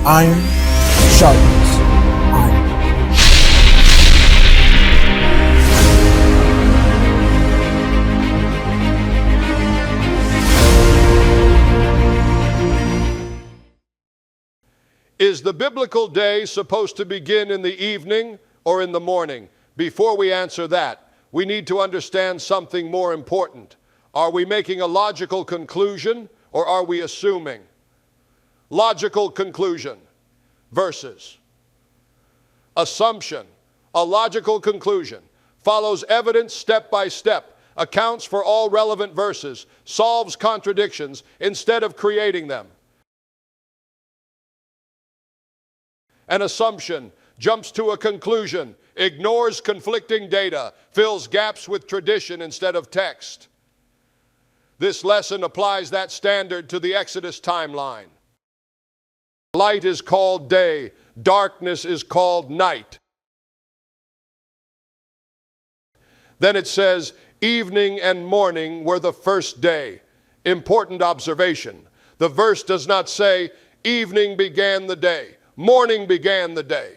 Iron sharpens iron. Is the biblical day supposed to begin in the evening or in the morning? Before we answer that, we need to understand something more important. Are we making a logical conclusion or are we assuming? Logical conclusion versus assumption. A logical conclusion follows evidence step by step, accounts for all relevant verses, solves contradictions instead of creating them. An assumption jumps to a conclusion, ignores conflicting data, fills gaps with tradition instead of text. This lesson applies that standard to the Exodus timeline. Light is called day, darkness is called night. Then it says, evening and morning were the first day. Important observation. The verse does not say, evening began the day, morning began the day.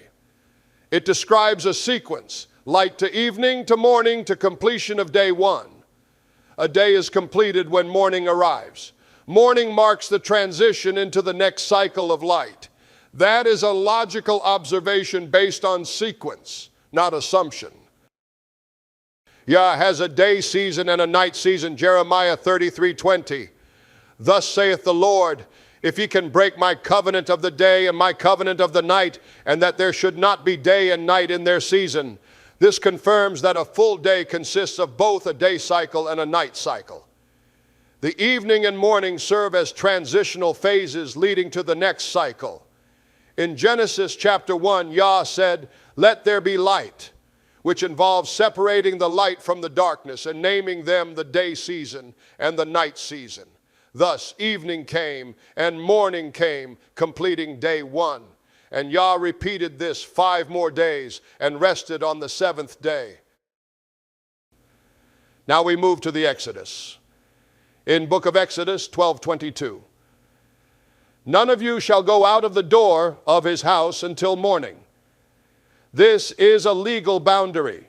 It describes a sequence, light to evening to morning to completion of day one. A day is completed when morning arrives. Morning marks the transition into the next cycle of light. That is a logical observation based on sequence, not assumption. Yah has a day season and a night season, Jeremiah 33:20. Thus saith the Lord, if ye can break my covenant of the day and my covenant of the night, and that there should not be day and night in their season. This confirms that a full day consists of both a day cycle and a night cycle. The evening and morning serve as transitional phases leading to the next cycle. In Genesis chapter 1, Yah said, let there be light, which involves separating the light from the darkness and naming them the day season and the night season. Thus, evening came and morning came, completing day one. And Yah repeated this 5 more days and rested on the 7th day. Now we move to the Exodus. In book of Exodus 12:22. None of you shall go out of the door of his house until morning. This is a legal boundary.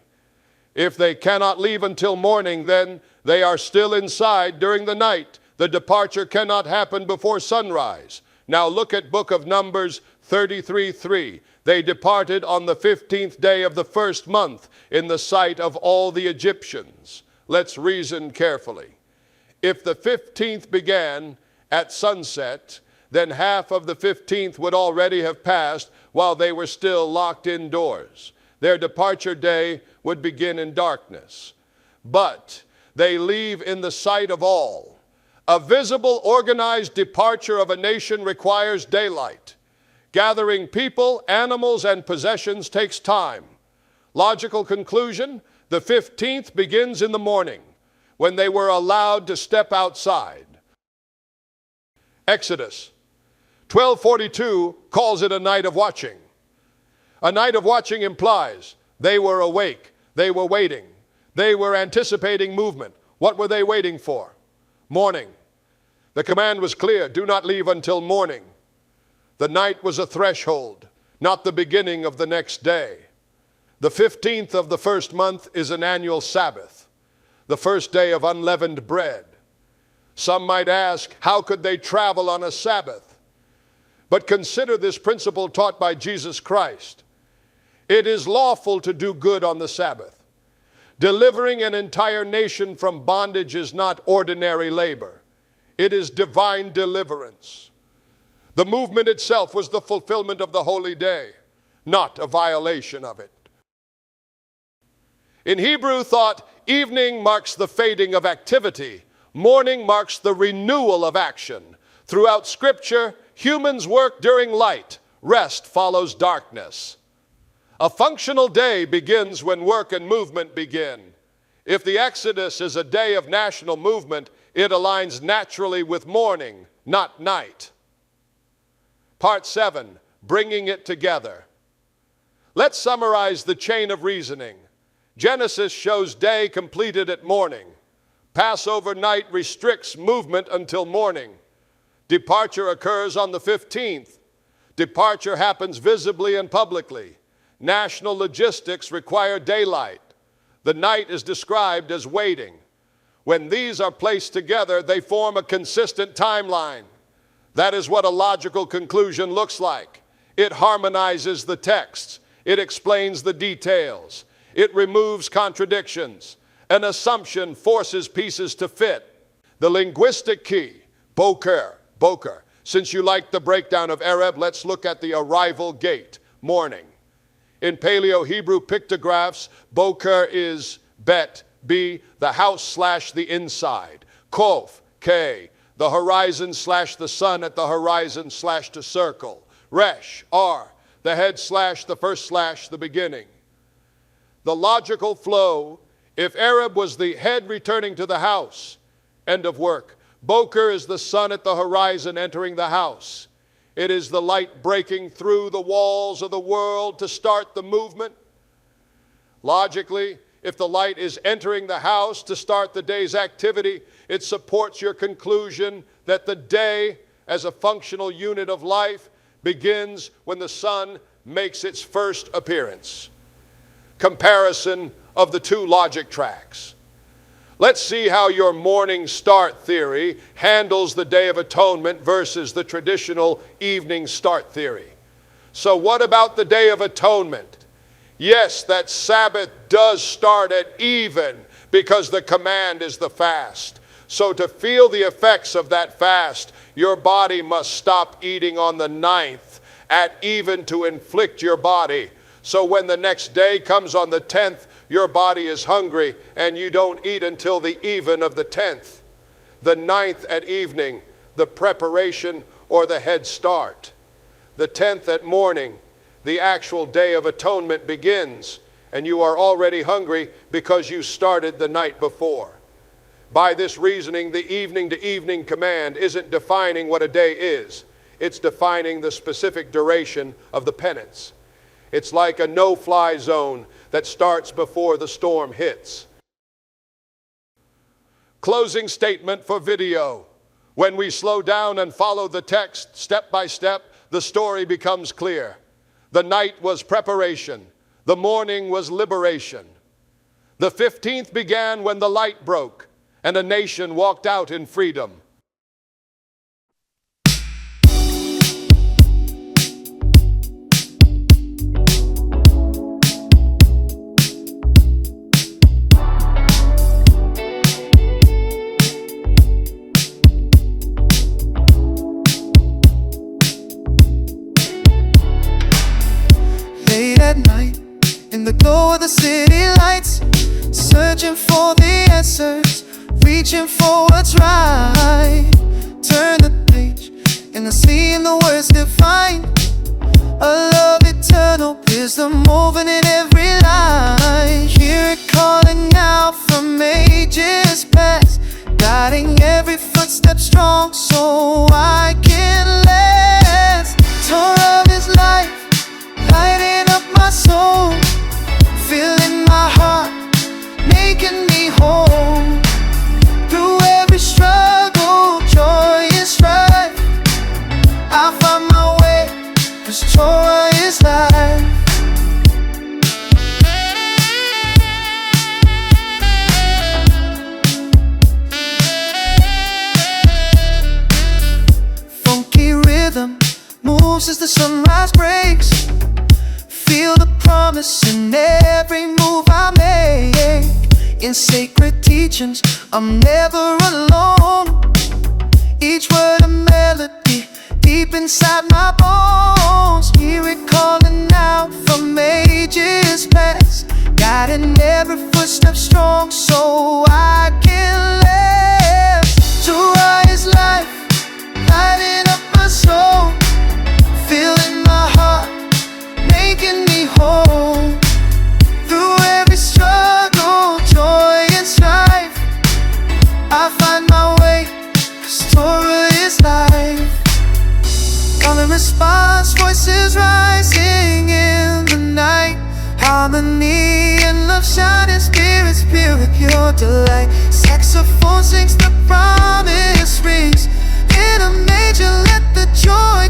If they cannot leave until morning, then they are still inside during the night. The departure cannot happen before sunrise. Now look at book of Numbers 33:3. They departed on the 15th day of the first month in the sight of all the Egyptians. Let's reason carefully. If the 15th began at sunset, then half of the 15th would already have passed while they were still locked indoors. Their departure day would begin in darkness. But they leave in the sight of all. A visible, organized departure of a nation requires daylight. Gathering people, animals, and possessions takes time. Logical conclusion, the 15th begins in the morning, when they were allowed to step outside. Exodus 12:42 calls it a night of watching. A night of watching implies they were awake, they were waiting, they were anticipating movement. What were they waiting for? Morning. The command was clear, do not leave until morning. The night was a threshold, not the beginning of the next day. The 15th of the first month is an annual Sabbath, the first day of unleavened bread. Some might ask, how could they travel on a Sabbath? But consider this principle taught by Jesus Christ. It is lawful to do good on the Sabbath. Delivering an entire nation from bondage is not ordinary labor. It is divine deliverance. The movement itself was the fulfillment of the holy day, not a violation of it. In Hebrew thought, evening marks the fading of activity. Morning marks the renewal of action. Throughout Scripture, humans work during light. Rest follows darkness. A functional day begins when work and movement begin. If the Exodus is a day of national movement, it aligns naturally with morning, not night. Part 7, bringing it together. Let's summarize the chain of reasoning. Genesis shows day completed at morning. Passover night restricts movement until morning. Departure occurs on the 15th. Departure happens visibly and publicly. National logistics require daylight. The night is described as waiting. When these are placed together, they form a consistent timeline. That is what a logical conclusion looks like. It harmonizes the texts. It explains the details. It removes contradictions. An assumption forces pieces to fit. The linguistic key, boker. Since you like the breakdown of Arab, let's look at the arrival gate, morning. In Paleo-Hebrew pictographs, boker is bet, B, the house / the inside. Kof, K, the horizon / the sun at the horizon / to circle. Resh, R, the head / the first / the beginning. The logical flow, if Arab was the head returning to the house, end of work. Boker is the sun at the horizon entering the house. It is the light breaking through the walls of the world to start the movement. Logically, if the light is entering the house to start the day's activity, it supports your conclusion that the day, as a functional unit of life, begins when the sun makes its first appearance. Comparison of the two logic tracks. Let's see how your morning start theory handles the Day of Atonement versus the traditional evening start theory. So what about the Day of Atonement? Yes, that Sabbath does start at even because the command is the fast. So to feel the effects of that fast, your body must stop eating on the 9th at even to inflict your body. So when the next day comes on the 10th, your body is hungry and you don't eat until the even of the 10th. The 9th at evening, the preparation or the head start. The 10th at morning, the actual Day of Atonement begins, and you are already hungry because you started the night before. By this reasoning, the evening to evening command isn't defining what a day is. It's defining the specific duration of the penance. It's like a no-fly zone that starts before the storm hits. Closing statement for video. When we slow down and follow the text step by step, the story becomes clear. The night was preparation. The morning was liberation. The 15th began when the light broke and a nation walked out in freedom. At night, in the glow of the city lights, searching for the answers, reaching for what's right. Turn the page, and I see in the words divine, a love eternal, wisdom woven in every line. Hear it calling out from ages past, guiding every footstep strong so I can last. Torah of His life, lighting up my soul, filling my heart, making me whole. Through every struggle, joy and strife, I find my way, 'cause Torah is life. Funky rhythm moves as the sunrise breaks. Feel the promise in every move I make. In sacred teachings, I'm never alone. Each word a melody deep inside my bones. Hear it calling out from ages past, guiding every footstep strong so I can last. Torah is life, lighting up my soul, filling my heart, making me whole. Through every struggle, joy and strife, I find my way, 'cause Torah is life. Call and response, voices rising in the night, harmony and love shining, spirits pure with pure delight. Saxophone sings, the promise rings, in a major let the joy